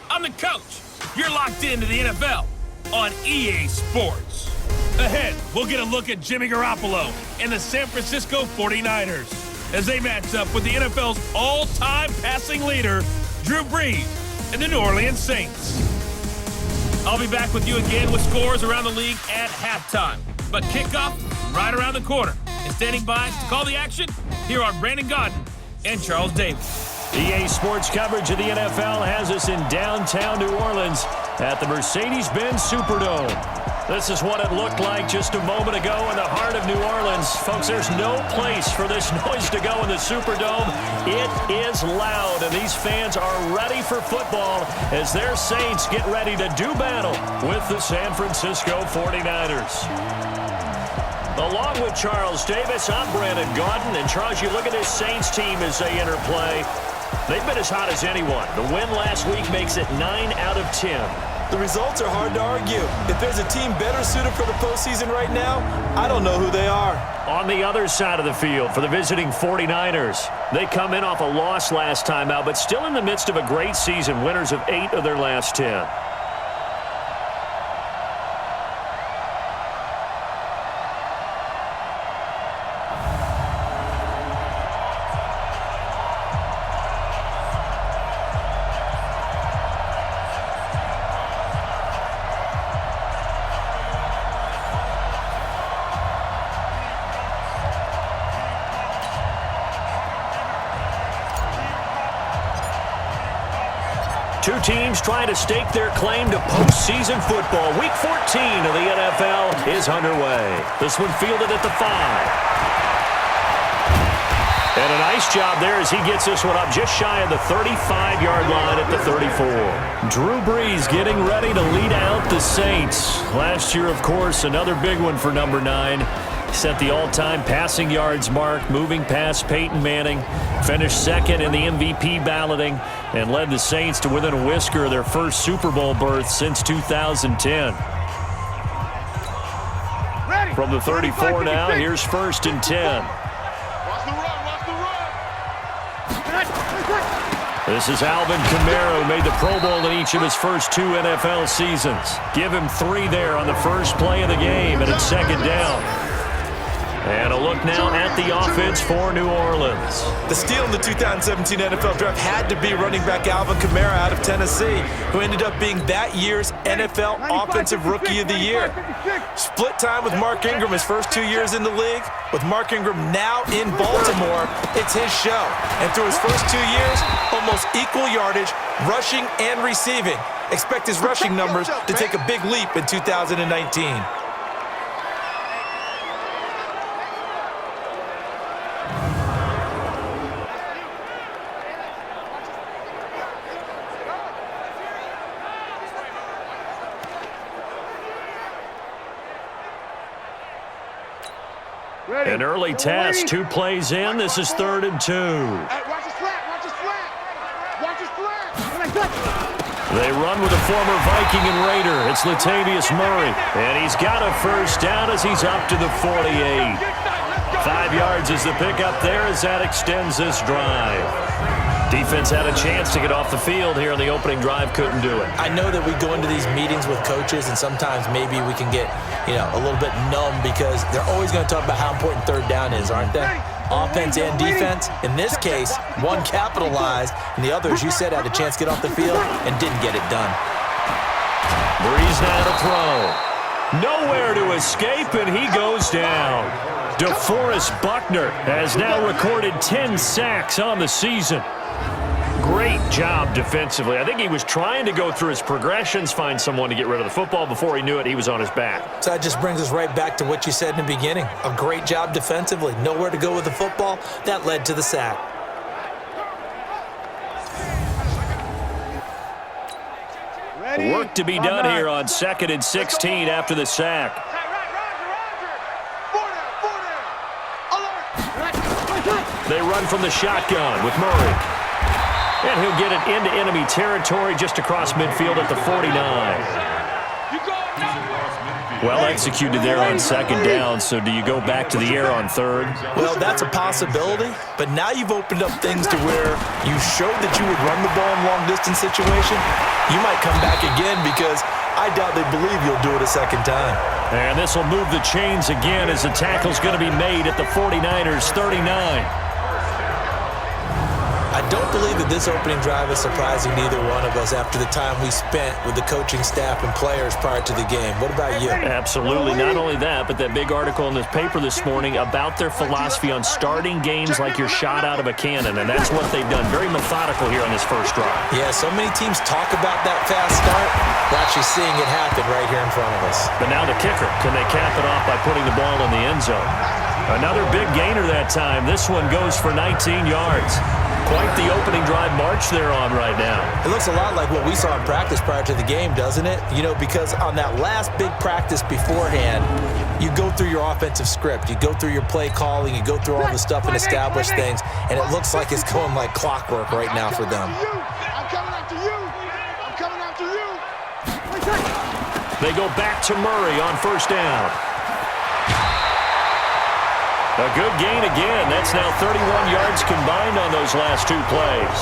I'm the coach. You're locked into the NFL on EA Sports. Ahead, we'll get a look at Jimmy Garoppolo and the San Francisco 49ers as they match up with the NFL's all-time passing leader, Drew Brees, and the New Orleans Saints. I'll be back with you again with scores around the league at halftime. But kickoff right around the corner. And standing by to call the action, here are Brandon Godden and Charles Davis. EA Sports coverage of the NFL has us in downtown New Orleans at the Mercedes-Benz Superdome. This is what it looked like just a moment ago in the heart of New Orleans. Folks, there's no place for this noise to go in the Superdome. It is loud, and these fans are ready for football as their Saints get ready to do battle with the San Francisco 49ers. Along with Charles Davis, I'm Brandon Godden. And Charles, you look at this Saints team as they enter play. They've been as hot as anyone. The win last week makes it 9 out of 10. The results are hard to argue. If there's a team better suited for the postseason right now, I don't know who they are. On the other side of the field for the visiting 49ers, they come in off a loss last time out, but still in the midst of a great season, winners of 8 of their last 10. Two teams trying to stake their claim to postseason football. Week 14 of the NFL is underway. This one fielded at the 5. And a nice job there as he gets this one up just shy of the 35-yard line at the 34. Drew Brees getting ready to lead out the Saints. Last year, of course, another big one for number 9. Set the all-time passing yards mark, moving past Peyton Manning, finished second in the MVP balloting, and led the Saints to within a whisker of their first Super Bowl berth since 2010. From the 34 now, here's 1st and 10. This is Alvin Kamara, who made the Pro Bowl in each of his first 2 NFL seasons. Give him 3 there on the first play of the game, and it's 2nd down. And a look now at the offense for New Orleans. The steal in the 2017 NFL Draft had to be running back Alvin Kamara out of Tennessee, who ended up being that year's NFL Offensive Rookie of the Year. Split time with Mark Ingram his first 2 years in the league. With Mark Ingram now in Baltimore, it's his show. And through his first 2 years, almost equal yardage, rushing and receiving. Expect his rushing numbers to take a big leap in 2019. An early test, 2 plays in. This is 3rd and 2. Watch his flat, watch his flat. Watch his flat. They run with a former Viking and Raider. It's Latavius Murray. And he's got a first down as he's up to the 48. 5 yards is the pickup there as that extends this drive. Defense had a chance to get off the field here on the opening drive, couldn't do it. I know that we go into these meetings with coaches, and sometimes maybe we can get, a little bit numb because they're always going to talk about how important 3rd down is, aren't they? Offense and defense. In this case, one capitalized, and the other, as you said, had a chance to get off the field and didn't get it done. Brees now to throw. Nowhere to escape, and he goes down. DeForest Buckner has now recorded 10 sacks on the season. Great job defensively. I think he was trying to go through his progressions, find someone to get rid of the football. Before he knew it, he was on his back. So that just brings us right back to what you said in the beginning. A great job defensively. Nowhere to go with the football. That led to the sack. Work to be done here on 2nd and 16 after the sack. They run from the shotgun with Murray. And he'll get it into enemy territory just across midfield at the 49. Well executed there on second down, so do you go back to the air on third? Well, that's a possibility, but now you've opened up things to where you showed that you would run the ball in long-distance situation. You might come back again because I doubt they believe you'll do it a second time. And this will move the chains again as the tackle's going to be made at the 49ers 39. I don't believe that this opening drive is surprising neither one of us after the time we spent with the coaching staff and players prior to the game. What about you? Absolutely. Not only that, but that big article in the paper this morning about their philosophy on starting games like you're shot out of a cannon, and that's what they've done. Very methodical here on this first drive. Yeah, so many teams talk about that fast start. We're actually seeing it happen right here in front of us. But now the kicker. Can they cap it off by putting the ball in the end zone? Another big gainer that time. This one goes for 19 yards. Quite the opening drive march they're on right now. It looks a lot like what we saw in practice prior to the game, doesn't it? You know, because on that last big practice beforehand, you go through your offensive script. You go through your play calling. You go through all the stuff and establish things. And it looks like it's going like clockwork right now for them. I'm coming after you. I'm coming after you. They go back to Murray on first down. A good gain again. That's now 31 yards combined on those last two plays.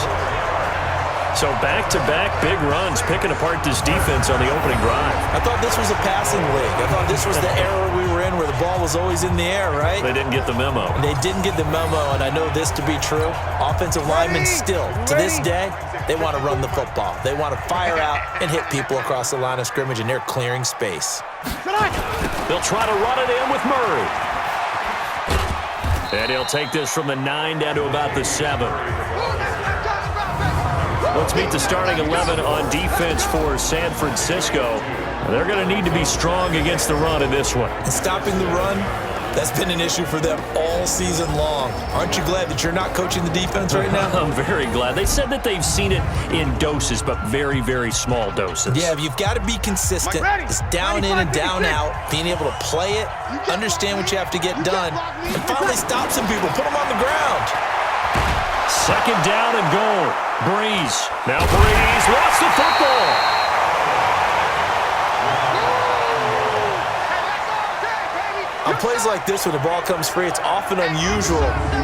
So back-to-back big runs, picking apart this defense on the opening drive. I thought this was a passing league. I thought this was the era we were in where the ball was always in the air, right? They didn't get the memo. They didn't get the memo, and I know this to be true. Offensive linemen still, to this day, they want to run the football. They want to fire out and hit people across the line of scrimmage, and they're clearing space. They'll try to run it in with Murray. And he'll take this from the 9 down to about the 7. Let's meet the starting 11 on defense for San Francisco. They're going to need to be strong against the run in this one. And stopping the run, that's been an issue for them all season long. Aren't you glad that you're not coaching the defense right now? I'm very glad. They said that they've seen it in doses, but very, very small doses. Yeah, you've got to be consistent. It's down in and down out, being able to play it, understand what you have to get done, and finally stop some people, put them on the ground. Second down and goal. Breeze. Now Breeze lost the football. On plays like this, when the ball comes free, it's often unusual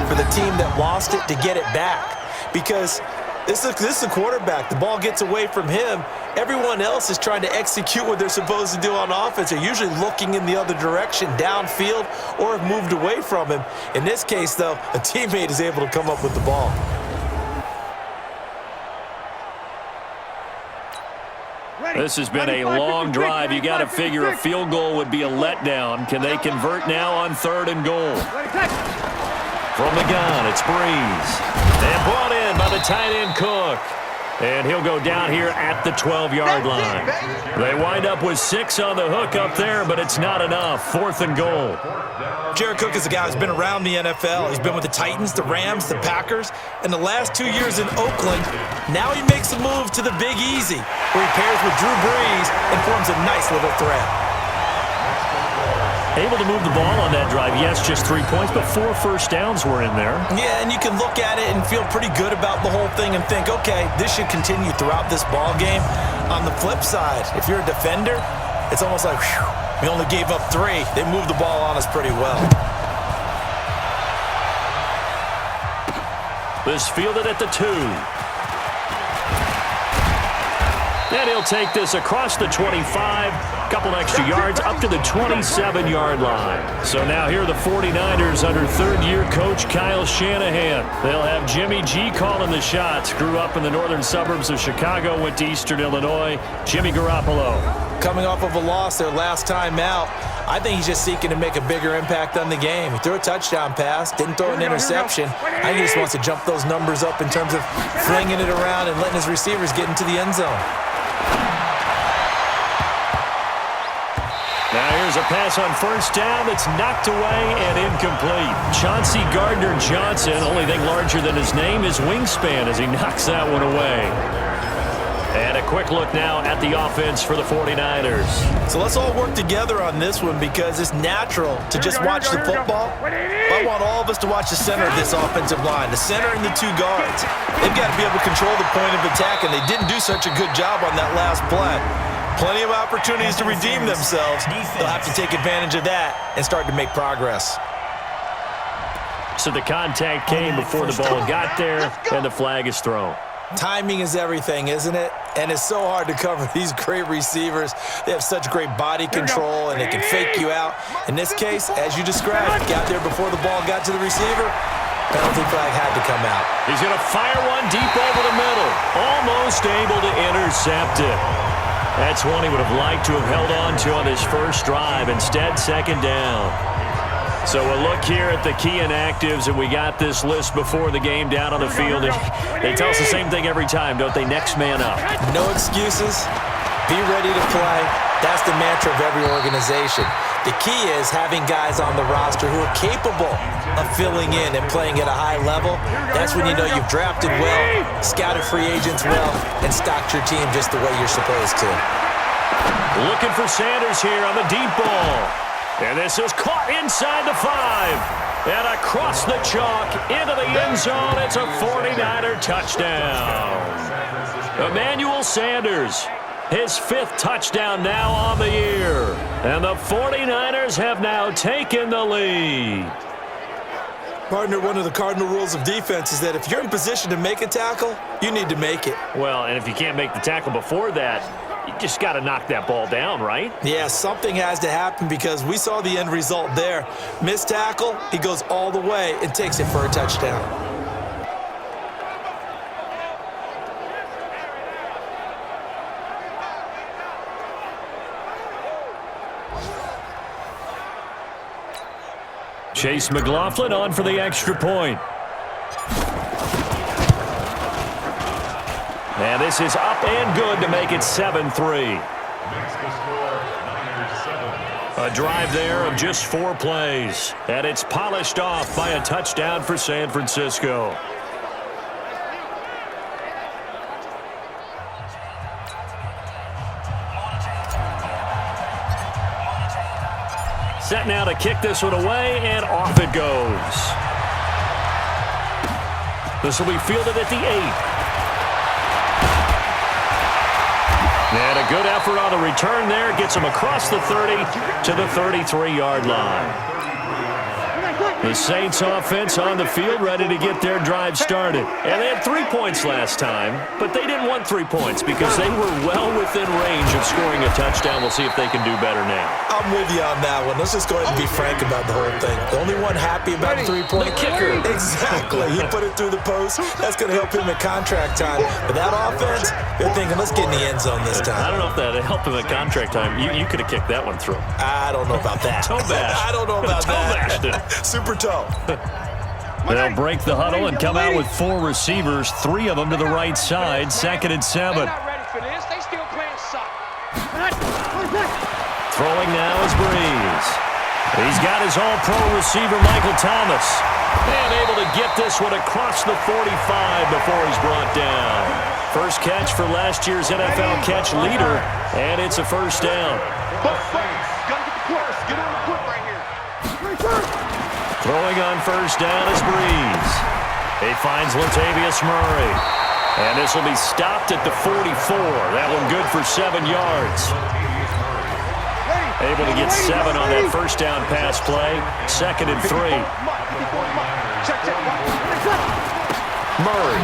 for the team that lost it to get it back. Because this is a quarterback. The ball gets away from him. Everyone else is trying to execute what they're supposed to do on offense. They're usually looking in the other direction, downfield, or have moved away from him. In this case, though, a teammate is able to come up with the ball. This has been a long drive. You got to figure a field goal would be a letdown. Can they convert now on third and goal? From the gun, it's Breeze. And brought in by the tight end Cook. And he'll go down here at the 12-yard line. They wind up with 6 on the hook up there, but it's not enough. Fourth and goal. Jared Cook is a guy who's been around the NFL. He's been with the Titans, the Rams, the Packers, and the last 2 years in Oakland. Now he makes a move to the Big Easy, where he pairs with Drew Brees and forms a nice little threat. Able to move the ball on that drive. Yes, just 3 points, but 4 first downs were in there. Yeah, and you can look at it and feel pretty good about the whole thing and think, okay, this should continue throughout this ball game. On the flip side, if you're a defender, it's almost like, whew, we only gave up 3. They moved the ball on us pretty well. This fielded at the 2. And he'll take this across the 25, couple extra yards, up to the 27-yard line. So now here are the 49ers under third-year coach Kyle Shanahan. They'll have Jimmy G calling the shots. Grew up in the northern suburbs of Chicago, went to Eastern Illinois. Jimmy Garoppolo. Coming off of a loss their last time out, I think he's just seeking to make a bigger impact on the game. He threw a touchdown pass, didn't throw an interception. I think he just wants to jump those numbers up in terms of flinging it around and letting his receivers get into the end zone. Now here's a pass on first down that's knocked away and incomplete. Chauncey Gardner-Johnson, only thing larger than his name is wingspan as he knocks that one away. And a quick look now at the offense for the 49ers. So let's all work together on this one because it's natural to just watch the football. I want all of us to watch the center of this offensive line, the center and the 2 guards. They've got to be able to control the point of attack, and they didn't do such a good job on that last play. Plenty of opportunities to redeem themselves. They'll have to take advantage of that and start to make progress. So the contact came before the ball got there, and the flag is thrown. Timing is everything, isn't it? And it's so hard to cover these great receivers. They have such great body control, and they can fake you out. In this case, as you described, got there before the ball got to the receiver. Penalty flag had to come out. He's going to fire one deep over the middle. Almost able to intercept it. That's one he would have liked to have held on to on his first drive. Instead, second down. So we'll look here at the key inactives, and we got this list before the game down on the field. And they tell us the same thing every time, don't they? Next man up. No excuses. Be ready to play. That's the mantra of every organization. The key is having guys on the roster who are capable of filling in and playing at a high level. That's when you know you've drafted well, scouted free agents well, and stocked your team just the way you're supposed to. Looking for Sanders here on the deep ball. And this is caught inside the 5. And across the chalk into the end zone. It's a 49er touchdown. Emmanuel Sanders, his 5th touchdown now on the year. And the 49ers have now taken the lead. Partner, one of the cardinal rules of defense is that if you're in position to make a tackle, you need to make it. Well, and if you can't make the tackle before that, you just got to knock that ball down, right? Yeah, something has to happen because we saw the end result there. Missed tackle, he goes all the way and takes it for a touchdown. Chase McLaughlin on for the extra point. And this is up and good to make it 7-3. A drive there of just 4 plays. And it's polished off by a touchdown for San Francisco. Set now to kick this one away, and off it goes. This will be fielded at the 8. And a good effort on the return there. Gets him across the 30 to the 33-yard line. The Saints offense on the field ready to get their drive started. And they had 3 points last time, but they didn't want 3 points because they were well within range of scoring a touchdown. We'll see if they can do better now. I'm with you on that one. Let's just go ahead and be frank about the whole thing. The only one happy about the 3-point kicker. Exactly. He put it through the post. That's going to help him at contract time. But that offense, they're thinking, let's get in the end zone this time. I don't know if that helped him at contract time. You could have kicked that one through. I don't know about that. Toe bash. I don't know about that. Toe bashed it. Super toe. They'll break the huddle and come out with 4 receivers, 3 of them to the right side. 2nd and 7. They're not ready for this. They still playing suck. Throwing now is Breeze. He's got his all-pro receiver, Michael Thomas. And able to get this one across the 45 before he's brought down. First catch for last year's NFL catch leader, and it's a first down. Gotta get the foot. Get on the foot right here. Throwing on first down is Breeze. He finds Latavius Murray. And this will be stopped at the 44. That one good for 7 yards. Able to get 7 on that first down pass play. 2nd and 3. Murray.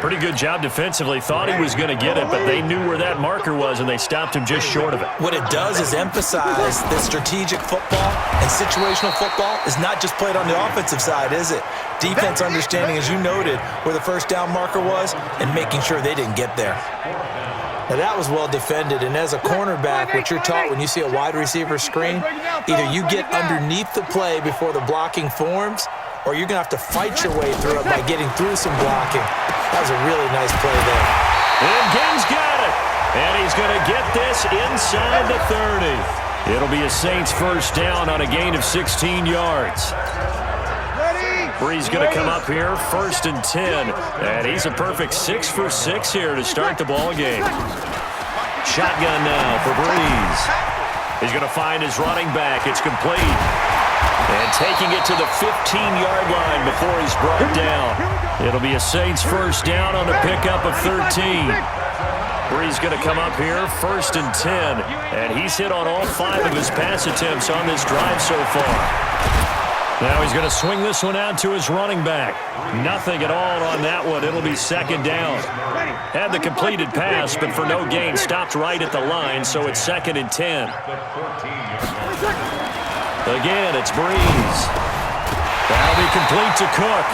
Pretty good job defensively. Thought he was going to get it, but they knew where that marker was, and they stopped him just short of it. What it does is emphasize that strategic football and situational football is not just played on the offensive side, is it? Defense understanding, as you noted, where the first down marker was and making sure they didn't get there. Now, that was well defended, and as a cornerback, what you're taught when you see a wide receiver screen, either you get underneath the play before the blocking forms, or you're going to have to fight your way through it by getting through some blocking. That was a really nice play there. And Ginn's got it. And he's going to get this inside the 30. It'll be a Saints first down on a gain of 16 yards. Breeze going to come up here, 1st and 10. And he's a perfect 6 for 6 here to start the ball game. Shotgun now for Breeze. He's going to find his running back. It's complete. And taking it to the 15-yard line before he's brought down. It'll be a Saints first down on the pickup of 13. Bree's going to come up here, 1st and 10. And he's hit on all 5 of his pass attempts on this drive so far. Now he's going to swing this one out to his running back. Nothing at all on that one. It'll be 2nd down. Had the completed pass, but for no gain, stopped right at the line, so it's 2nd and 10. Again, it's Breeze. That'll be complete to Cook.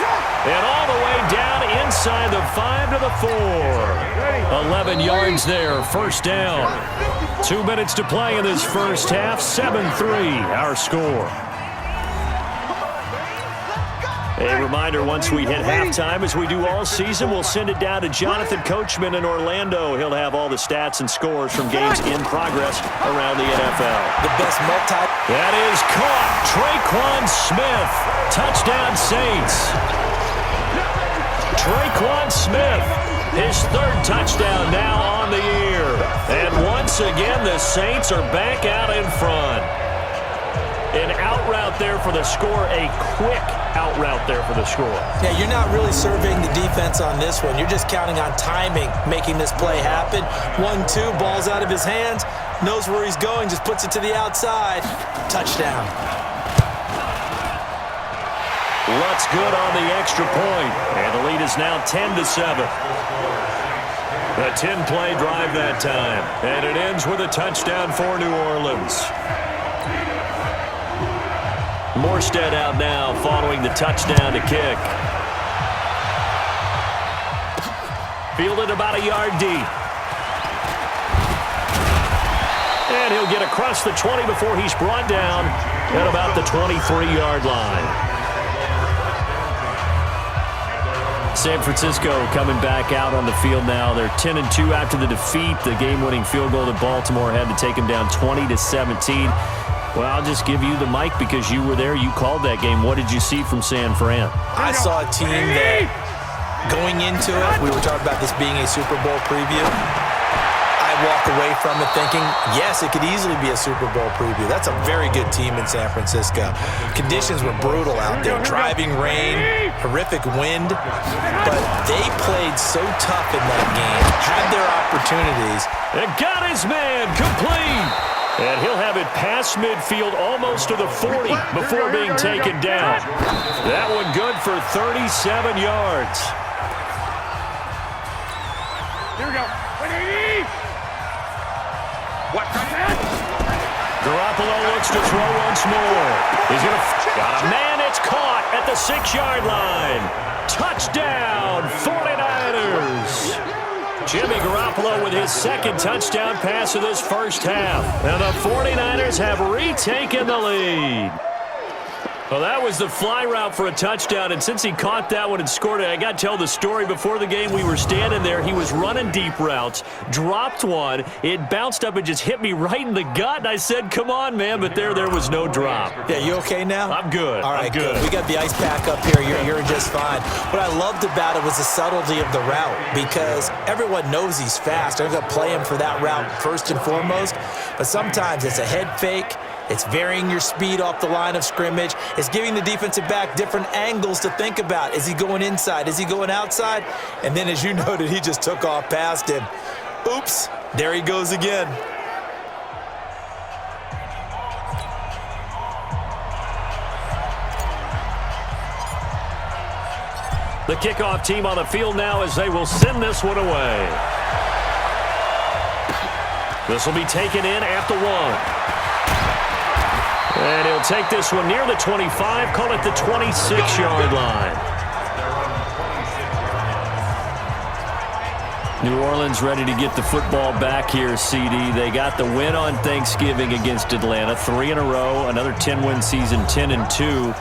And all the way down inside the 5 to the 4. 11 yards there, 1st down. 2 minutes to play in this first half, 7-3 our score. A reminder, once we hit halftime, as we do all season, we'll send it down to Jonathan Coachman in Orlando. He'll have all the stats and scores from games in progress around the NFL. The best multi. That is caught. Traquan Smith. Touchdown, Saints. Traquan Smith, his 3rd touchdown now on the year. And once again, the Saints are back out in front. An out route there for the score, a quick out route there for the score. Yeah, you're not really surveying the defense on this one. You're just counting on timing, making this play happen. 1-2, ball's out of his hands, knows where he's going, just puts it to the outside. Touchdown. Lutt's good on the extra point, and the lead is now 10-7. A 10-play drive that time, and it ends with a touchdown for New Orleans. Morstead out now following the touchdown to kick. Fielded about a yard deep. And he'll get across the 20 before he's brought down at about the 23-yard line. San Francisco coming back out on the field now. They're 10-2 after the defeat. The game-winning field goal that Baltimore had to take them down 20-17. Well, I'll just give you the mic because you were there. You called that game. What did you see from San Fran? I saw a team that, going into it, we were talking about this being a Super Bowl preview. I walk away from it thinking, yes, it could easily be a Super Bowl preview. That's a very good team in San Francisco. Conditions were brutal out there. Driving rain, horrific wind. But they played so tough in that game, had their opportunities. And got his man complete. And he'll have it past midfield almost to the 40 before being taken down. That one good for 37 yards. Here we go. 180. What? Garoppolo looks to throw once more. He's going to... Got a man. It's caught at the 6-yard line. Touchdown, 49ers. Jimmy Garoppolo with his 2nd touchdown pass of this first half. And the 49ers have retaken the lead. Well, that was the fly route for a touchdown, and since he caught that one and scored it, I got to tell the story. Before the game, we were standing there. He was running deep routes, dropped one. It bounced up and just hit me right in the gut, and I said, come on, man, but there was no drop. Yeah, you okay now? I'm good. All right, I'm good. We got the ice pack up here. You're just fine. What I loved about it was the subtlety of the route because everyone knows he's fast. They're going to play him for that route first and foremost, but sometimes it's a head fake. It's varying your speed off the line of scrimmage. It's giving the defensive back different angles to think about. Is he going inside? Is he going outside? And then, as you noted, he just took off past him. Oops, there he goes again. The kickoff team on the field now as they will send this one away. This will be taken in at the 1. And he'll take this one near the 25, call it the 26-yard line. New Orleans ready to get the football back here, CD. They got the win on Thanksgiving against Atlanta, 3 in a row, another 10-win season, 10-2.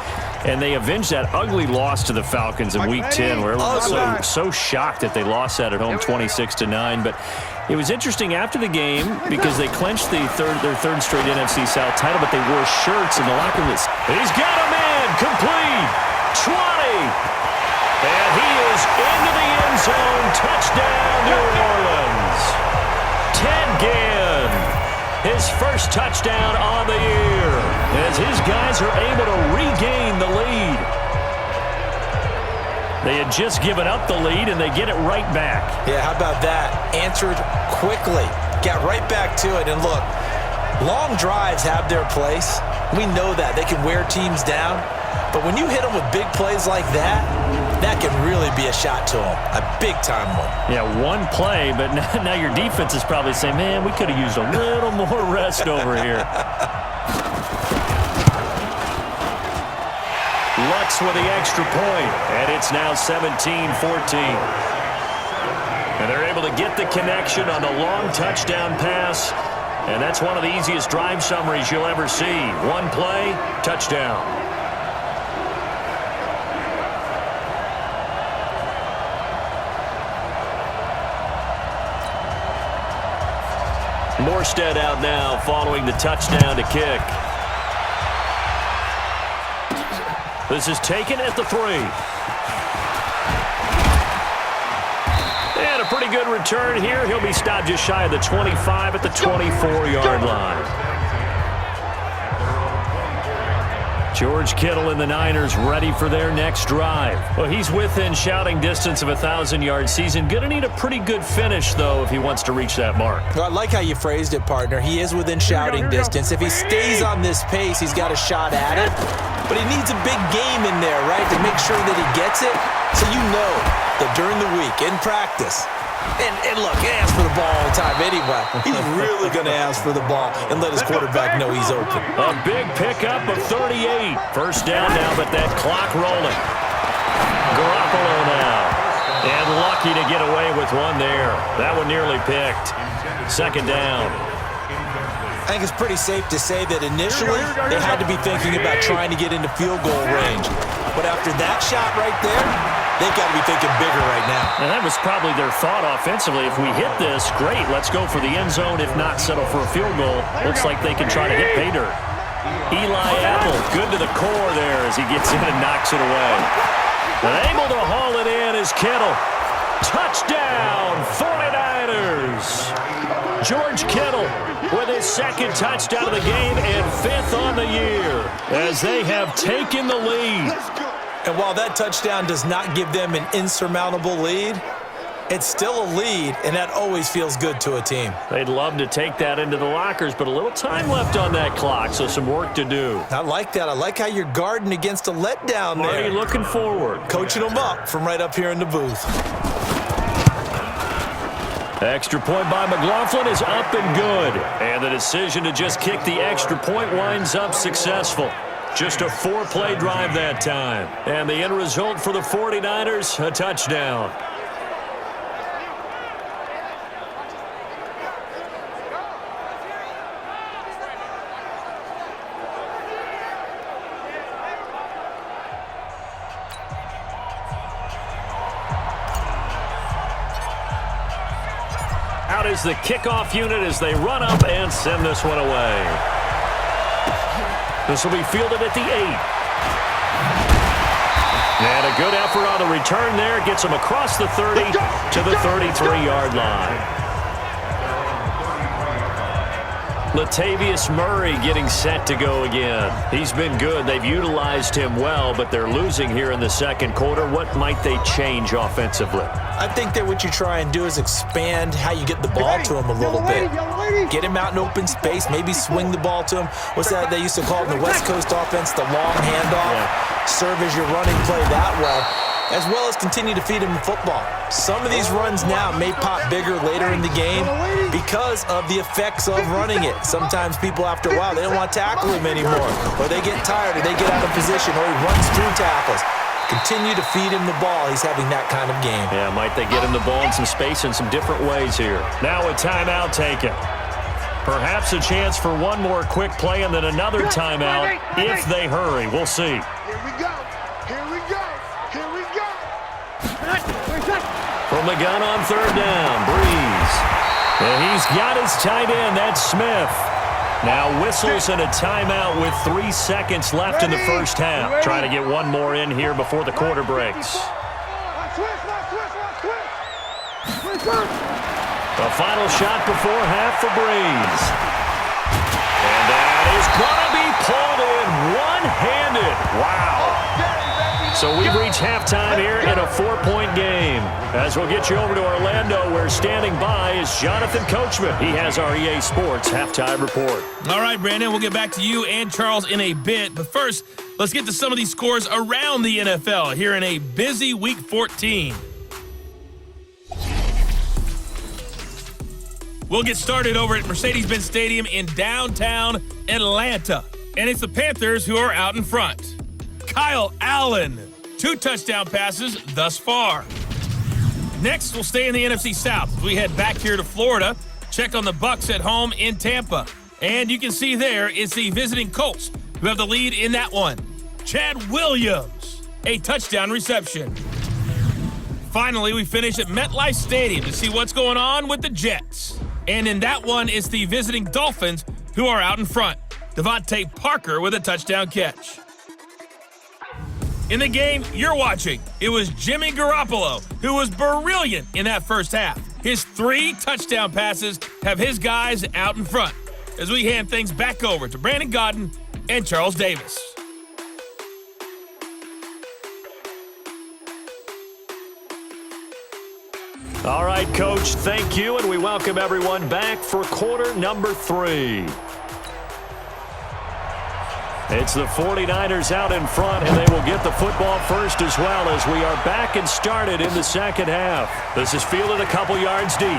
And they avenged that ugly loss to the Falcons in Week 10, where everyone was so shocked that they lost that at home 26-9. But it was interesting after the game because they clinched their third straight NFC South title, but they wore shirts in the locker room. He's got a man, complete, 20. And he is into the end zone, touchdown New Orleans. Ted Ginn, his first touchdown on the year. as his guys are able to regain the lead. They had just given up the lead, and they get it right back. Yeah, how about that? Answered quickly. Got right back to it. And look, long drives have their place. We know that. They can wear teams down. But when you hit them with big plays like that, that can really be a shot to them. A big-time one. Yeah, one play, but now your defense is probably saying, man, we could have used a little more rest over here. Lux with the extra point, and it's now 17-14. And they're able to get the connection on the long touchdown pass, and that's one of the easiest drive summaries you'll ever see. One play, touchdown. Morstead out now following the touchdown to kick. This is taken at the 3. And a pretty good return here. He'll be stopped just shy of the 25 at the 24-yard line. George Kittle and the Niners ready for their next drive. Well, he's within shouting distance of a 1,000-yard season. Going to need a pretty good finish, though, if he wants to reach that mark. Well, I like how you phrased it, partner. He is within shouting distance. If he stays on this pace, he's got a shot at it. But he needs a big game in there, right, to make sure that he gets it. So you know that during the week, in practice, and look, he asks for the ball all the time anyway. He's really going to ask for the ball and let his quarterback know he's open. A big pickup of 38. First down now, but that clock rolling. Garoppolo now. And lucky to get away with one there. That one nearly picked. Second down. I think it's pretty safe to say that initially they had to be thinking about trying to get into field goal range. But after that shot right there, they've got to be thinking bigger right now. And that was probably their thought offensively. If we hit this, great, let's go for the end zone. If not, settle for a field goal. Looks like they can try to hit pay dirt. Eli Apple, good to the core there as he gets in and knocks it away. And able to haul it in is Kittle. Touchdown, 49ers. George Kittle with his second touchdown of the game and 5th on the year as they have taken the lead. And while that touchdown does not give them an insurmountable lead, it's still a lead, and that always feels good to a team. They'd love to take that into the lockers, but a little time left on that clock, so some work to do. I like that. I like how you're guarding against a letdown there. Already looking forward. Coaching them up from right up here in the booth. Extra point by McLaughlin is up and good. And the decision to just kick the extra point winds up successful. Just a 4-play drive that time. And the end result for the 49ers, a touchdown. Out is the kickoff unit as they run up and send this one away. This will be fielded at the 8. And a good effort on the return there. Gets them across the 30 to the 33-yard line. Latavius Murray getting set to go again. He's been good. They've utilized him well, but they're losing here in the second quarter. What might they change offensively? I think that what you try and do is expand how you get the ball to him a little bit. Get him out in open space, maybe swing the ball to him. What's that they used to call it in the West Coast offense, the long handoff? Yeah. Serve as your running play that way, as well as continue to feed him the football. Some of these runs now may pop bigger later in the game because of the effects of running it. Sometimes people, after a while, they don't want to tackle him anymore, or they get tired, or they get out of position, or he runs through tackles. Continue to feed him the ball. He's having that kind of game. Yeah, might they get him the ball in some space in some different ways here. Now a timeout taken. Perhaps a chance for one more quick play and then another timeout if they hurry. We'll see. Here we go. Here we go. Here we go. From the gun on third down, Breeze. And he's got his tight end. That's Smith. Now whistles and a timeout with 3 seconds left in the first half. Trying to get one more in here before the quarter breaks. The final shot before half for Breeze. And that is going to be pulled in one-handed. Wow. So we've reached halftime here in a 4-point game. As we'll get you over to Orlando, where standing by is Jonathan Coachman. He has our EA Sports halftime report. All right, Brandon, we'll get back to you and Charles in a bit. But first, let's get to some of these scores around the NFL here in a busy Week 14. We'll get started over at Mercedes-Benz Stadium in downtown Atlanta. And it's the Panthers who are out in front. Kyle Allen, 2 touchdown passes thus far. Next, we'll stay in the NFC South as we head back here to Florida. Check on the Bucs at home in Tampa. And you can see there it's the visiting Colts who have the lead in that one. Chad Williams, a touchdown reception. Finally, we finish at MetLife Stadium to see what's going on with the Jets. And in that one, it's the visiting Dolphins who are out in front. Devontae Parker with a touchdown catch. In the game you're watching, it was Jimmy Garoppolo who was brilliant in that first half. His 3 touchdown passes have his guys out in front as we hand things back over to Brandon Godden and Charles Davis. All right, Coach, thank you, and we welcome everyone back for quarter number 3. It's the 49ers out in front, and they will get the football first as well as we are back and started in the second half. This is fielded a couple yards deep.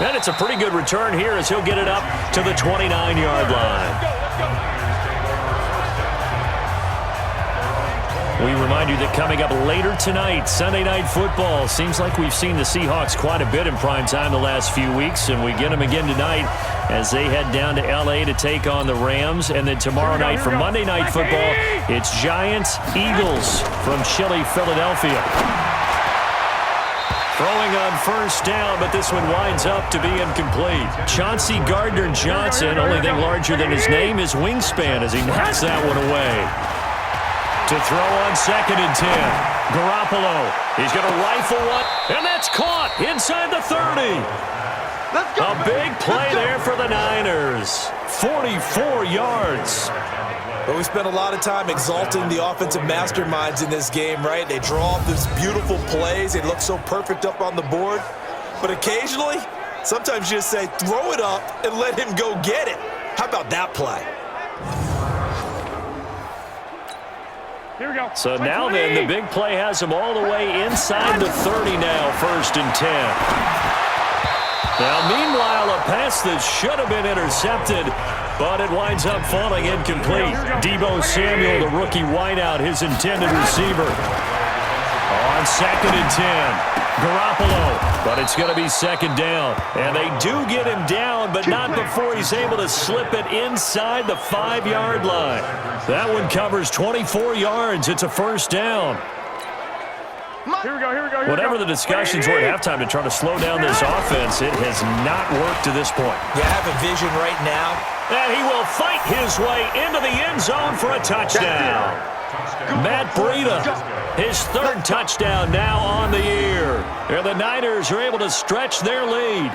And it's a pretty good return here as he'll get it up to the 29-yard line. We remind you that coming up later tonight, Sunday Night Football. Seems like we've seen the Seahawks quite a bit in prime time the last few weeks, and we get them again tonight as they head down to L.A. to take on the Rams. And then tomorrow night for Monday Night Football, it's Giants-Eagles from chilly Philadelphia. Throwing on first down, but this one winds up to be incomplete. Chauncey Gardner-Johnson, only thing larger than his name is wingspan as he knocks that one away. To throw on 2nd and 10. Garoppolo, he's going to rifle one, and that's caught inside the 30. A big play there for the Niners. 44 yards. But we spent a lot of time exalting the offensive masterminds in this game, right? They draw up these beautiful plays. They look so perfect up on the board. But occasionally, sometimes you just say, throw it up and let him go get it. How about that play? Here we go. So now then, the big play has him all the way inside the 30 now, 1st and 10. Now, meanwhile, a pass that should have been intercepted, but it winds up falling incomplete. Deebo Samuel, the rookie wideout, his intended receiver. On 2nd and 10. Garoppolo, but it's going to be 2nd down. And they do get him down, but not before he's able to slip it inside the 5-yard line. That one covers 24 yards. It's a 1st down. Here we go. Whatever the discussions were at halftime to try to slow down this offense, it has not worked to this point. You have a vision right now. And he will fight his way into the end zone for a touchdown. Matt Breida, his 3rd touchdown now on the year. And the Niners are able to stretch their lead.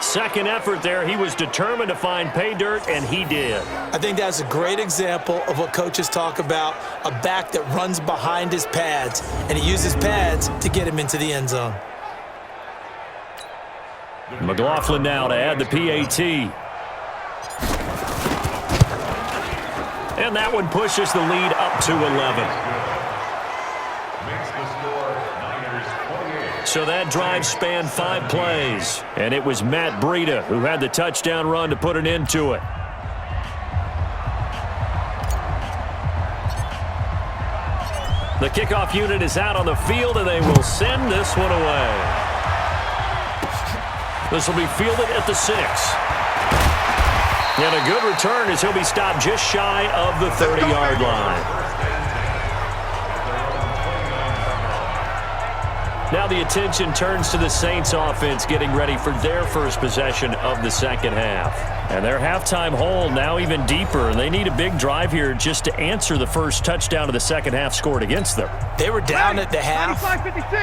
2nd effort there, he was determined to find pay dirt, and he did. I think that's a great example of what coaches talk about, a back that runs behind his pads, and he uses pads to get him into the end zone. McLaughlin now to add the PAT. And that one pushes the lead up to 11. So that drive spanned 5 plays, and it was Matt Breida who had the touchdown run to put an end to it. The kickoff unit is out on the field, and they will send this one away. This will be fielded at the 6. And a good return as he'll be stopped just shy of the 30-yard line. Now the attention turns to the Saints offense getting ready for their first possession of the second half. And their halftime hole now even deeper, and they need a big drive here just to answer the first touchdown of the second half scored against them. They were down at the half.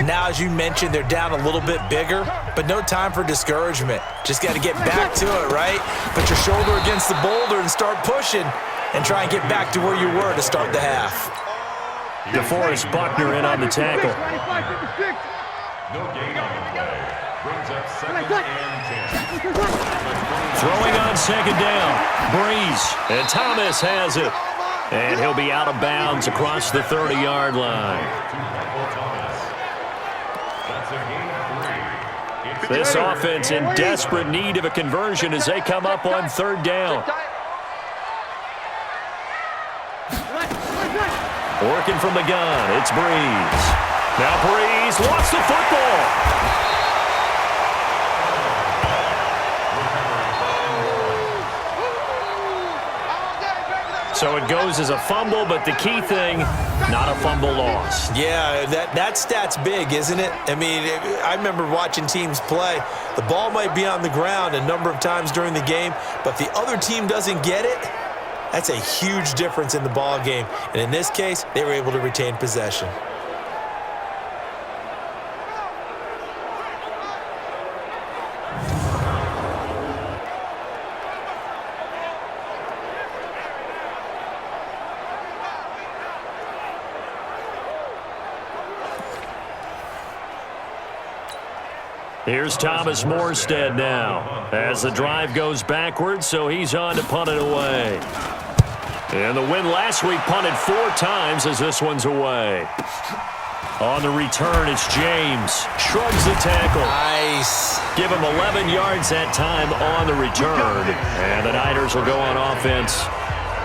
Now, as you mentioned, they're down a little bit bigger, but no time for discouragement. Just got to get back to it, right? Put your shoulder against the boulder and start pushing and try and get back to where you were to start the half. DeForest Buckner in on the tackle. No gain on the play. Brings up 2nd and 10. Throwing on second down. Breeze. And Thomas has it. And he'll be out of bounds across the 30-yard line. This offense in desperate need of a conversion as they come up on third down. Working from the gun, it's Breeze. Now Breeze lost the football. So it goes as a fumble, but the key thing, not a fumble loss. Yeah, that stat's big, isn't it? I mean, I remember watching teams play. The ball might be on the ground a number of times during the game, but if the other team doesn't get it, that's a huge difference in the ball game. And in this case, they were able to retain possession. Here's Thomas Morstead now as the drive goes backwards, so he's on to punt it away. And the win last week punted 4 times as this one's away. On the return, it's James. Shrugs the tackle. Nice. Give him 11 yards that time on the return. And the Niners will go on offense.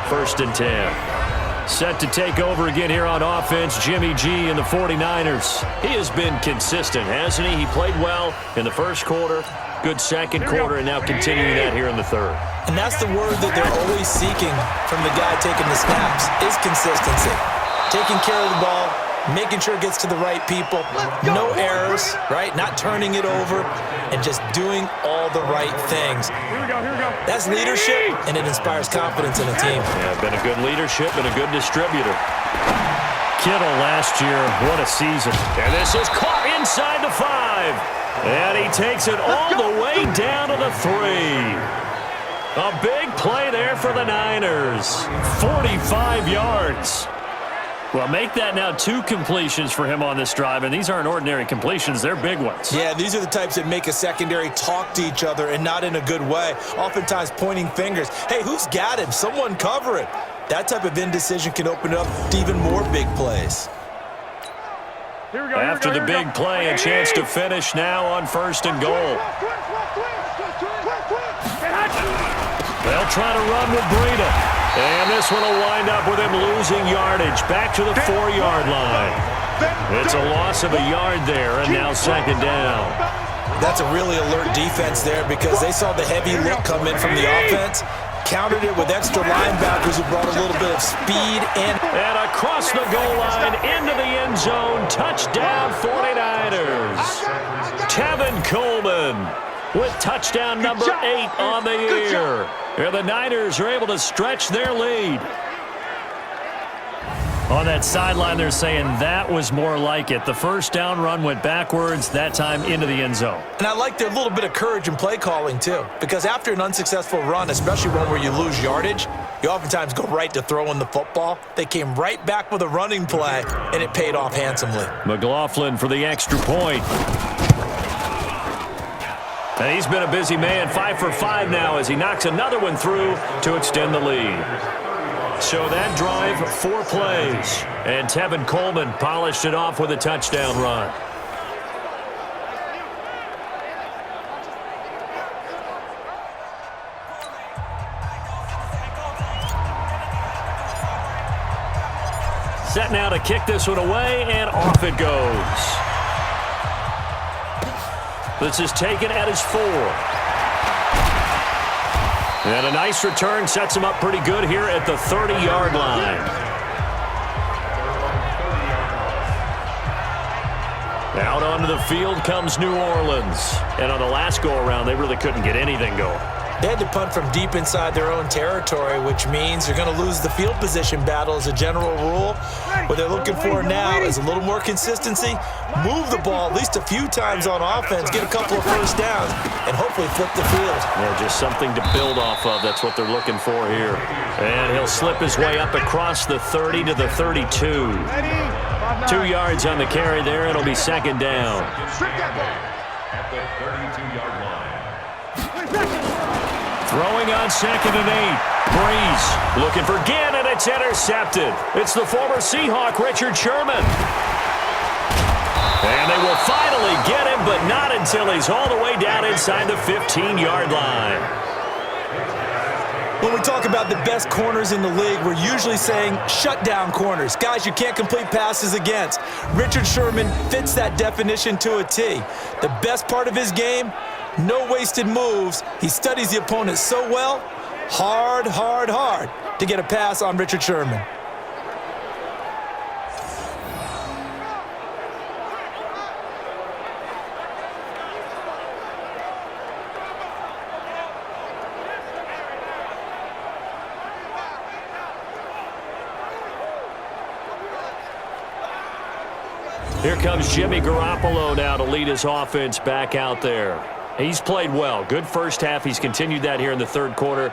1st and 10. Set to take over again here on offense, Jimmy G and the 49ers. He has been consistent, hasn't he? He played well in the first quarter, good second quarter, and now continuing that here in the third. And that's the word that they're always seeking from the guy taking the snaps, is consistency. Taking care of the ball, making sure it gets to the right people, no errors, right? Not turning it over, and just doing all the right things. That's leadership, and it inspires confidence in a team. Yeah, been a good leadership and a good distributor. Kittle last year, what a season. And this is caught inside the 5. And he takes it all the way down to the 3. A big play there for the Niners. 45 yards. Well, make that now 2 completions for him on this drive, and these aren't ordinary completions. They're big ones. Yeah, these are the types that make a secondary talk to each other, and not in a good way. Oftentimes pointing fingers. Hey, who's got him? Someone cover it. That type of indecision can open up to even more big plays. After the big play, a chance to finish now on 1st and goal. They'll try to run with Breida. And this one will wind up with him losing yardage back to the 4-yard line. It's a loss of a yard there, and now 2nd down. That's a really alert defense there because they saw the heavy look come in from the offense, countered it with extra linebackers who brought a little bit of speed in. And across the goal line into the end zone, touchdown 49ers. Tevin Coleman with touchdown number 8 on the year. And the Niners are able to stretch their lead. On that sideline, they're saying that was more like it. The first down run went backwards, that time into the end zone. And I like their little bit of courage in play calling, too. Because after an unsuccessful run, especially one where you lose yardage, you oftentimes go right to throwing the football. They came right back with a running play, and it paid off handsomely. McLaughlin for the extra point. And he's been a busy man, 5 for 5 now as he knocks another one through to extend the lead. So that drive, 4 plays. And Tevin Coleman polished it off with a touchdown run. Set now to kick this one away, and off it goes. This is taken at his 4. And a nice return sets him up pretty good here at the 30-yard line. Out onto the field comes New Orleans. And on the last go-around, they really couldn't get anything going. They had to punt from deep inside their own territory, which means you're going to lose the field position battle as a general rule. What they're looking for now is a little more consistency, move the ball at least a few times on offense, get a couple of first downs, and hopefully flip the field. Yeah, just something to build off of. That's what they're looking for here. And he'll slip his way up across the 30 to the 32. 2 yards on the carry there. It'll be second down. At the 32-yard line. Throwing on 2nd and 8. Breeze looking for Ginn, and it's intercepted. It's the former Seahawk, Richard Sherman. And they will finally get him, but not until he's all the way down inside the 15-yard line. When we talk about the best corners in the league, we're usually saying shutdown corners, guys you can't complete passes against. Richard Sherman fits that definition to a T. The best part of his game, no wasted moves. He studies the opponent so well, hard to get a pass on Richard Sherman. Here comes Jimmy Garoppolo now to lead his offense back out there. He's played well. Good first half. He's continued that here in the third quarter.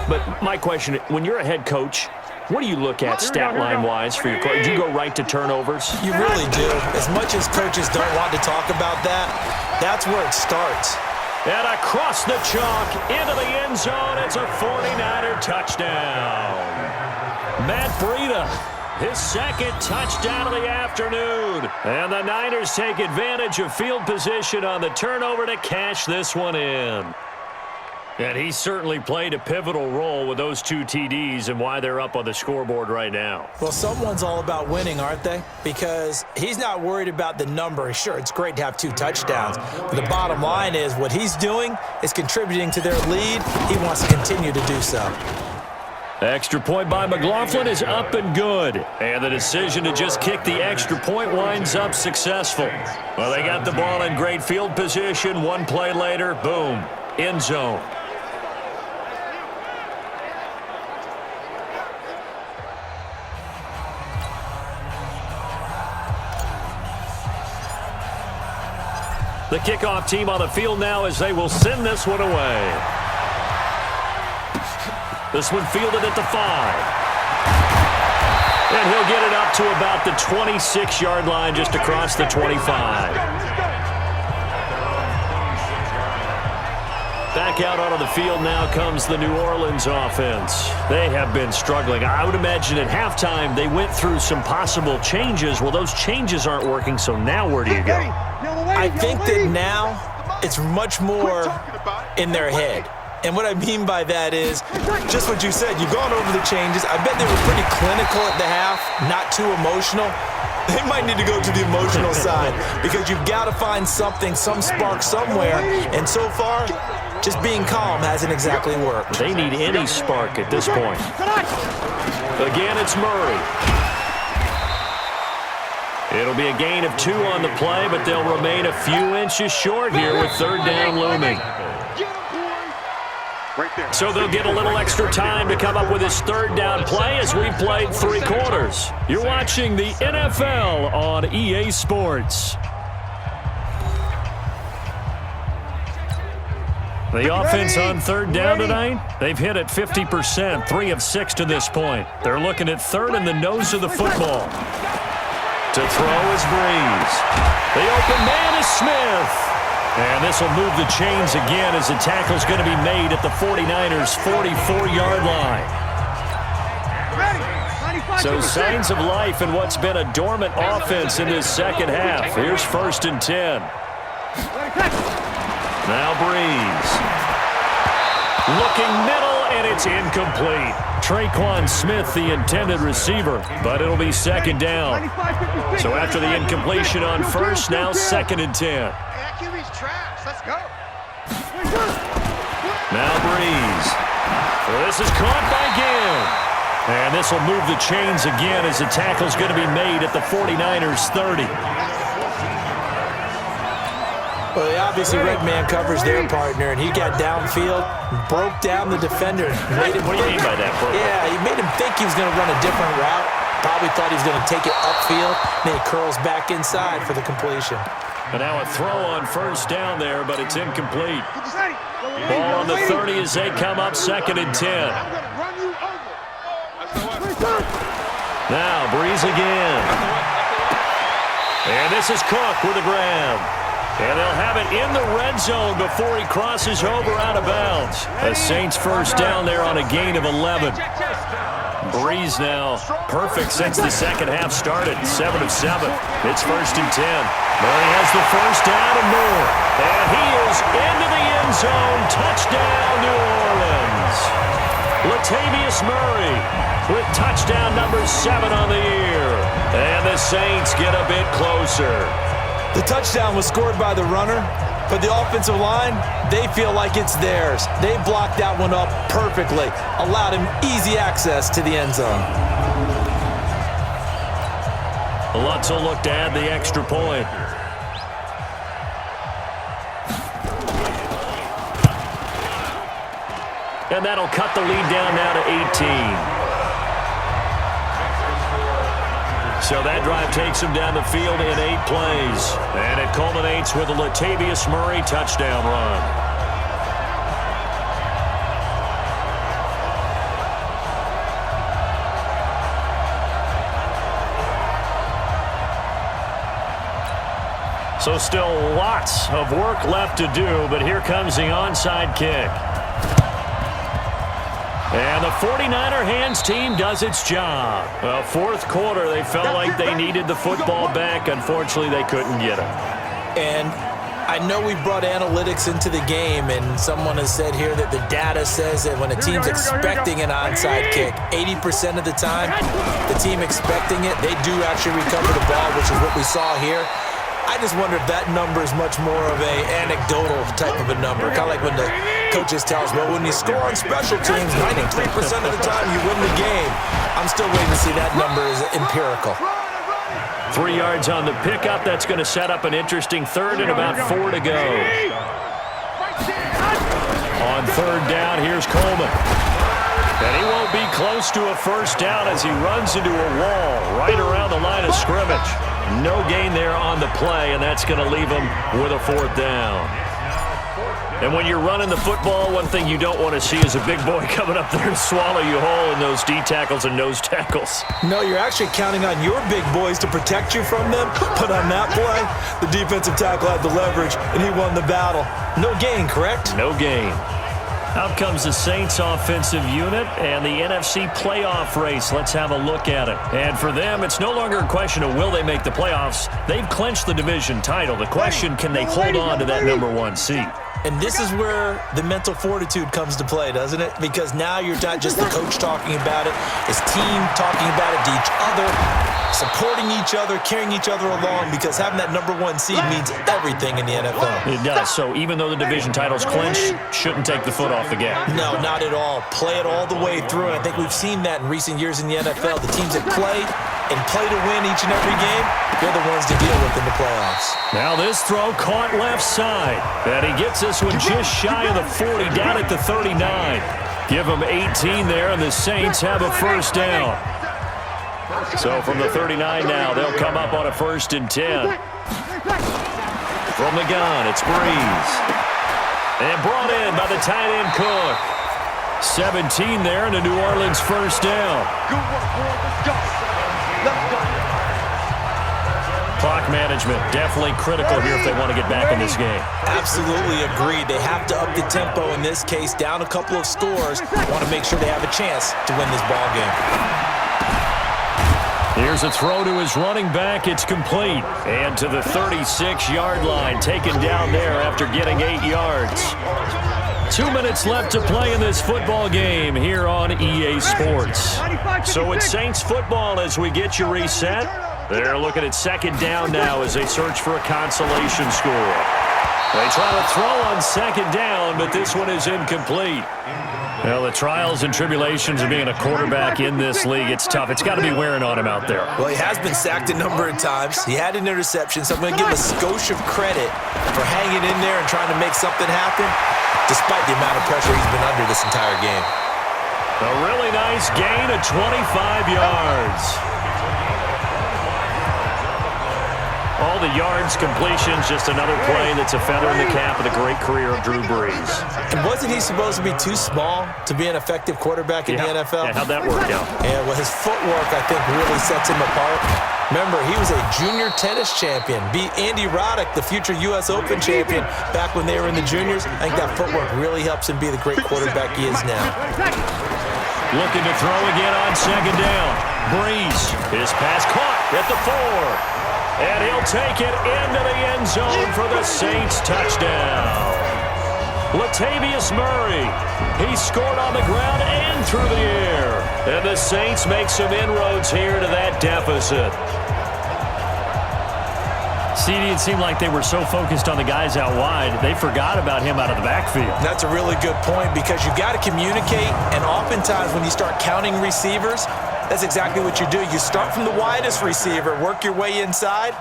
But my question, when you're a head coach, what do you look at stat line-wise for your coach? Do you go right to turnovers? You really do. As much as coaches don't want to talk about that, that's where it starts. And across the chalk, into the end zone, it's a 49er touchdown. Matt Breida, his second touchdown of the afternoon. And the Niners take advantage of field position on the turnover to cash this one in. And he certainly played a pivotal role with those 2 TDs and why they're up on the scoreboard right now. Well, someone's all about winning, aren't they? Because he's not worried about the number. Sure, it's great to have 2 touchdowns. But the bottom line is what he's doing is contributing to their lead. He wants to continue to do so. Extra point by McLaughlin is up and good. And the decision to just kick the extra point winds up successful. Well, they got the ball in great field position. One play later, boom, end zone. The kickoff team on the field now as they will send this one away. This one fielded at the 5. And he'll get it up to about the 26-yard line, just across the 25. Back out onto the field now comes the New Orleans offense. They have been struggling. I would imagine at halftime they went through some possible changes. Well, those changes aren't working, so now where do you go? I think that now it's much more in their head. And what I mean by that is just what you said. You've gone over the changes. I bet they were pretty clinical at the half, not too emotional. They might need to go to the emotional side because you've got to find something, some spark somewhere. And so far, just being calm hasn't exactly worked. They need any spark at this point. Again, it's Murray. It'll be a gain of 2 on the play, but they'll remain a few inches short here with third down looming. So they'll get a little extra time to come up with his third down play as we've played 3 quarters. You're watching the NFL on EA Sports. The offense on third down tonight, they've hit it 50%, 3 of 6 to this point. They're looking at third in the nose of the football. To throw is Breeze. The open man is Smith. And this will move the chains again as the tackle's going to be made at the 49ers' 44-yard line. So signs of life in what's been a dormant offense in this second half. Here's 1st and 10. Now Breeze. Looking middle, and it's incomplete. Traquan Smith, the intended receiver, but it'll be second down. So after the incompletion on first, now 2nd and 10. Let's go. Now Breeze. Well, this is caught by Ginn. And this will move the chains again as the tackle's going to be made at the 49ers' 30. Well, they obviously read man coverage their partner, and he got downfield, broke down the defender. What do you mean by that? Yeah, he made him think he was going to run a different route. Probably thought he was going to take it upfield. Then he curls back inside for the completion. And now a throw on first down there, but it's incomplete. Ball on the 30 as they come up 2nd and 10. Now Breeze again. And this is Cook with a grab. And they'll have it in the red zone before he crosses over out of bounds. A Saints first down there on a gain of 11. Breeze now perfect since the second half started. 7 of 7. It's 1st and 10. Murray has the first down and more. And he is into the end zone. Touchdown, New Orleans. Latavius Murray with touchdown number 7 on the year. And the Saints get a bit closer. The touchdown was scored by the runner, but the offensive line, they feel like it's theirs. They blocked that one up perfectly, allowed him easy access to the end zone. Lutz will look to add the extra point. And that'll cut the lead down now to 18. So that drive takes him down the field in 8 plays. And it culminates with a Latavius Murray touchdown run. So still lots of work left to do, but here comes the onside kick. And the 49er hands team does its job. Fourth quarter, they felt like they needed the football back. Unfortunately, they couldn't get it. And I know we brought analytics into the game, and someone has said here that the data says that when a team's expecting an onside kick, 80% of the time, the team expecting it, they do actually recover the ball, which is what we saw here. I just wonder if that number is much more of a anecdotal type of a number. Kind of like when the coaches tell us, well, when you score on special teams, 93% of the time you win the game. I'm still waiting to see that number is empirical. 3 yards on the pickup. That's going to set up an interesting third and about 4 to go. On third down, here's Coleman. And he won't be close to a first down as he runs into a wall right around the line of scrimmage. No gain there on the play, and that's going to leave him with a 4th down. And when you're running the football, one thing you don't want to see is a big boy coming up there and swallow you whole in those D tackles and nose tackles. No, you're actually counting on your big boys to protect you from them. But on that play, the defensive tackle had the leverage, and he won the battle. No gain, correct? No gain. Out comes the Saints offensive unit and the NFC playoff race. Let's have a look at it. And for them, it's no longer a question of will they make the playoffs. They've clinched the division title. The question, can they hold on to that number 1 seed? And this is where the mental fortitude comes to play, doesn't it? Because now you're not just the coach talking about it, it's team talking about it to each other, supporting each other, carrying each other along, because having that number 1 seed means everything in the NFL. It does. So even though the division title's clinched, shouldn't take the foot off the gas. No, not at all. Play it all the way through. And I think we've seen that in recent years in the NFL. The teams that play and play to win each and every game, they're the ones to deal with in the playoffs. Now this throw caught left side. And he gets this one just shy of the 40, down at the 39. Give him 18 there, and the Saints have a first down. So from the 39 now, they'll come up on a 1st and 10. From the gun, it's Breeze. And brought in by the tight end Cook. 17 there, and a New Orleans first down. Good work, boys. Let's go. Let's go. Clock management, definitely critical here if they want to get back in this game. Absolutely agreed. They have to up the tempo in this case, down a couple of scores. Want to make sure they have a chance to win this ball game. Here's a throw to his running back. It's complete. And to the 36-yard line, taken down there after getting 8 yards. 2 minutes left to play in this football game here on EA Sports. So it's Saints football as we get you reset. They're looking at 2nd down now as they search for a consolation score. They try to throw on second down, but this one is incomplete. Well, the trials and tribulations of being a quarterback in this league, it's tough. It's got to be wearing on him out there. Well, he has been sacked a number of times. He had an interception, so I'm going to give him a skosh of credit for hanging in there and trying to make something happen, despite the amount of pressure he's been under this entire game. A really nice gain of 25 yards. All the yards, completions, just another play that's a feather in the cap of the great career of Drew Brees. And wasn't he supposed to be too small to be an effective quarterback in the NFL? Yeah, how'd that work out? Yeah, well, his footwork, I think, really sets him apart. Remember, he was a junior tennis champion, beat Andy Roddick, the future U.S. Open champion, back when they were in the juniors. I think that footwork really helps him be the great quarterback he is now. Looking to throw again on second down. Brees, his pass caught at the 4. And he'll take it into the end zone for the Saints touchdown. Latavius Murray, he scored on the ground and through the air. And the Saints make some inroads here to that deficit. CD, it seemed like they were so focused on the guys out wide, they forgot about him out of the backfield. That's a really good point because you've got to communicate, and oftentimes when you start counting receivers, that's exactly what you do. You start from the widest receiver, work your way inside.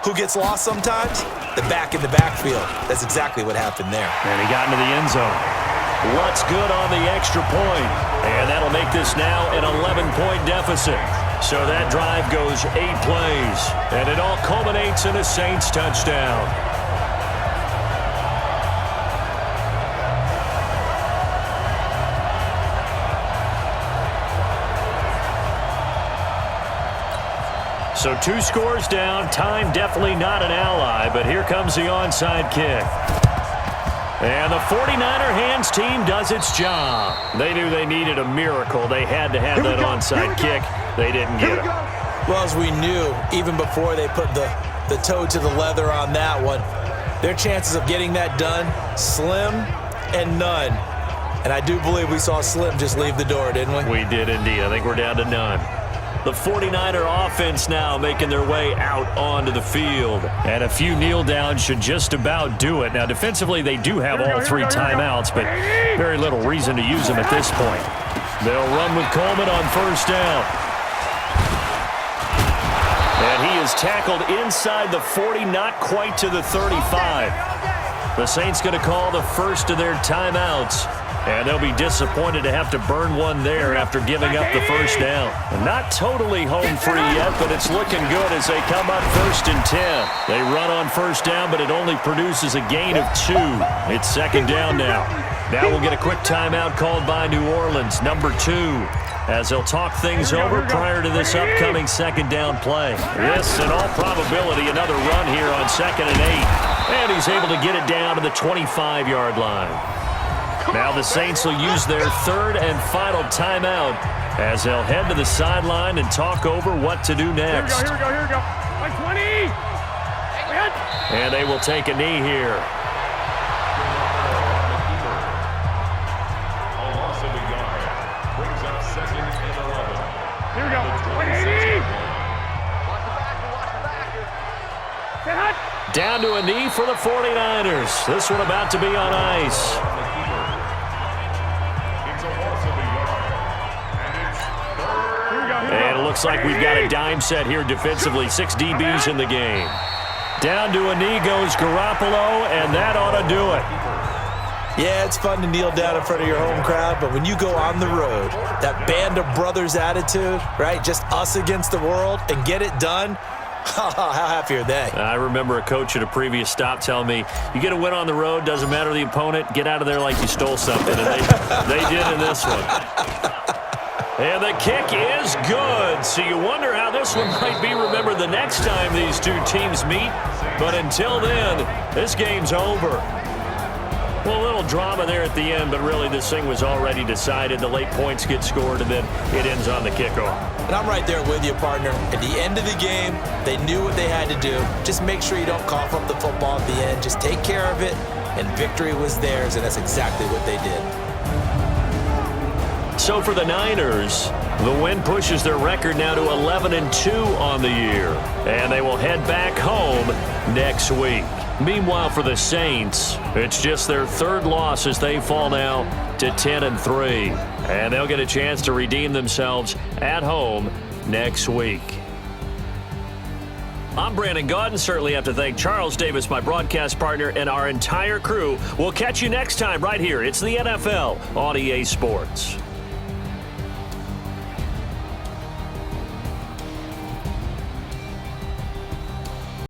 Who gets lost sometimes? The back in the backfield. That's exactly what happened there. And he got into the end zone. What's good on the extra point? And that'll make this now an 11-point deficit. So that drive goes 8 plays, and it all culminates in a Saints touchdown. So 2 scores down, time definitely not an ally, but here comes the onside kick. And the 49er hands team does its job. They knew they needed a miracle. They had to have that onside kick. They didn't get it. Well, as we knew, even before they put the toe to the leather on that one, their chances of getting that done, slim and none. And I do believe we saw Slim just leave the door, didn't we? We did indeed. I think we're down to none. The 49er offense now making their way out onto the field. And a few kneel downs should just about do it. Now, defensively, they do have all 3 timeouts, but very little reason to use them at this point. They'll run with Coleman on first down. And he is tackled inside the 40, not quite to the 35. The Saints going to call the first of their timeouts. And they'll be disappointed to have to burn one there after giving up the first down. Not totally home free yet, but it's looking good as they come up 1st and 10. They run on first down, but it only produces a gain of 2. It's second down now. Now we'll get a quick timeout called by New Orleans, number 2, as they'll talk things over prior to this upcoming second down play. This, in all probability, another run here on 2nd and 8. And he's able to get it down to the 25-yard line. Now the Saints will use their 3rd and final timeout as they'll head to the sideline and talk over what to do next. Here we go. Like 20. And they will take a knee here. A loss of a yard brings up 2nd and 11. Here we go. 180. Down to a knee for the 49ers. This one about to be on ice. And it looks like we've got a dime set here defensively. 6 DBs in the game. Down to a knee goes Garoppolo, and that ought to do it. Yeah, it's fun to kneel down in front of your home crowd, but when you go on the road, that band of brothers attitude, right? Just us against the world and get it done. How happy are they? I remember a coach at a previous stop telling me, you get a win on the road, doesn't matter the opponent, get out of there like you stole something. And they did in this one. And the kick is good. So you wonder how this one might be remembered the next time these 2 teams meet. But until then, this game's over. Well, a little drama there at the end, but really this thing was already decided. The late points get scored, and then it ends on the kickoff. And I'm right there with you, partner. At the end of the game, they knew what they had to do. Just make sure you don't cough up the football at the end. Just take care of it, and victory was theirs, and that's exactly what they did. So for the Niners, The win pushes their record now to 11-2 on the year, and they will head back home next week. Meanwhile, for the Saints, it's just their third loss as they fall now to 10-3, and they'll get a chance to redeem themselves at home next week. I'm Brandon Gaudin. Certainly have to thank Charles Davis, my broadcast partner, and our entire crew. We'll catch you next time right here. It's the NFL on EA Sports.